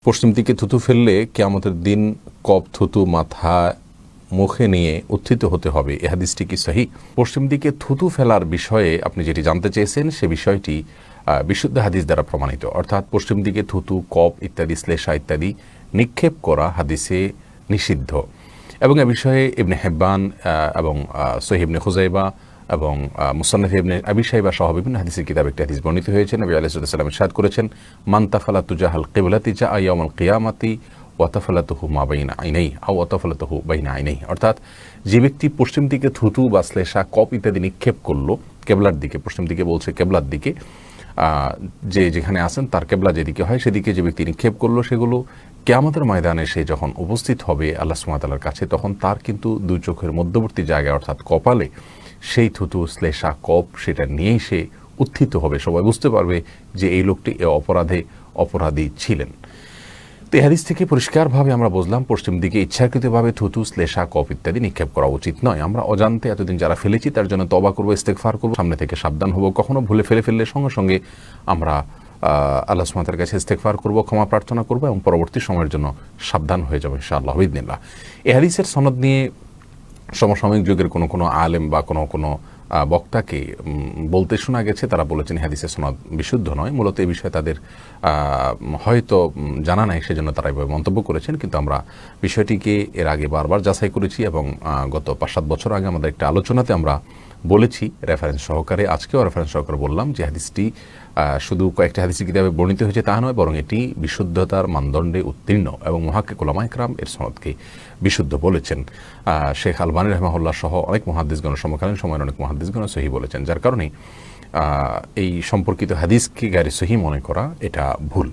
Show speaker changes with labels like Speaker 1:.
Speaker 1: পশ্চিম দিকে থুতু ফেললে কিয়ামতের দিন কপ থুতু মাথা মুখে নিয়ে উত্থিত হতে হবে, এ হাদিসটি কি সহিহ? পশ্চিম দিকে থুতু ফেলার বিষয়ে আপনি যেটি জানতে চেয়েছেন সে বিষয়টি বিশুদ্ধ হাদিস দ্বারা প্রমাণিত। অর্থাৎ পশ্চিম দিকে থুতু, কপ ইত্যাদি, শ্লেষা ইত্যাদি নিক্ষেপ করা হাদিসে নিষিদ্ধ। এবং এ বিষয়ে ইবনে হিব্বান এবং সহিহ ইবনে খুজাইবা এবং মুসান্নাফ ইবনে আবি শাইবা সহ বিভিন্ন হাদিসের কিতাবে একটি হাদিস বর্ণিত হয়েছে। নবী আলাইহিস সালাম ইরশাদ করেছেন, মান তাফালাতু জাহাল কিবলাতি জা ইয়াউমাল কিয়ামাতি ওয়া তাফালাতুহু মা বাইনা আইনাইহি আও ওয়া তাফালাতুহু বাইনা আইনাইহি। অর্থাৎ যে ব্যক্তি পশ্চিম দিকে থুতু বা শ্লেষা, কপ ইত্যাদি নিক্ষেপ করলো কেবলার দিকে, পশ্চিম দিকে বলছে কেবলার দিকে, যে যেখানে আছেন তার কেবলা যেদিকে হয় সেদিকে যে ব্যক্তি নিক্ষেপ করলো, সেগুলো কিয়ামতের ময়দানে সে যখন উপস্থিত হবে আল্লাহ সুবহানাহু ওয়া তাআলার কাছে, তখন তার কিন্তু দুই চোখের মধ্যবর্তী জায়গায় অর্থাৎ কপালে সেই থুতু, শ্লেষা, কপ সেটা নিয়েই সে উত্থিত হবে। সবাই বুঝতে পারবে যে এই লোকটি এ অপরাধী ছিলেন। তো এই হাদিস থেকে পরিষ্কারভাবে আমরা বুঝলাম পশ্চিম দিকে ইচ্ছাকৃতভাবে থুতু, শ্লেষা, কপ ইত্যাদি নিক্ষেপ করা উচিত নয়। আমরা অজান্তে এতদিন যারা ফেলেছি তার জন্য তওবা করবো, ইস্তেগফার করবো, সামনে থেকে সাবধান হব। কখনো ভুলে ফেললে সঙ্গে সঙ্গে আমরা আল্লাহ সুবহানাহু ওয়া তাআলার কাছে ইস্তেগফার করবো, ক্ষমা প্রার্থনা করবো এবং পরবর্তী সময়ের জন্য সাবধান হয়ে যাবো ইনশাআল্লাহ বিইذনিল্লাহ। এই হাদিসের সনদ নিয়ে সমসাময়িক যুগের কোনো আলেম বা কোনো বক্তাকে বলতে শোনা গেছে, তারা বলেছেন হাদিসের সনদ বিশুদ্ধ নয়। মূলত এই বিষয়ে তাদের হয়তো জানা নাই, সেজন্য তারা এভাবে মন্তব্য করেছেন। কিন্তু আমরা বিষয়টিকে এর আগে বারবার যাচাই করেছি এবং গত 5-7 বছর আগে আমাদের একটা আলোচনাতে আমরা বলেছি রেফারেন্স সহকারে, আজকেও রেফারেন্স সহকারে বললাম যে হাদিসটি শুধু কয়েকটি হাদিসের কিতাবে বর্ণিত হয়েছে তা নয়, বরং এটি বিশুদ্ধতার মানদণ্ডে উত্তীর্ণ এবং মুহাক্কিক উলামায়ে কেরাম এর সনদকে বিশুদ্ধ বলেছেন। শেখ আলবানী রাহিমাহুল্লাহ সহ অনেক মুহাদ্দিসগণ, সমকালীন সময়ের অনেক মুহাদ্দিসগণ সহিহ বলেছেন। যার কারণে এই সম্পর্কিত হাদিসকে গায়রে সহিহ মনে করা এটা ভুল।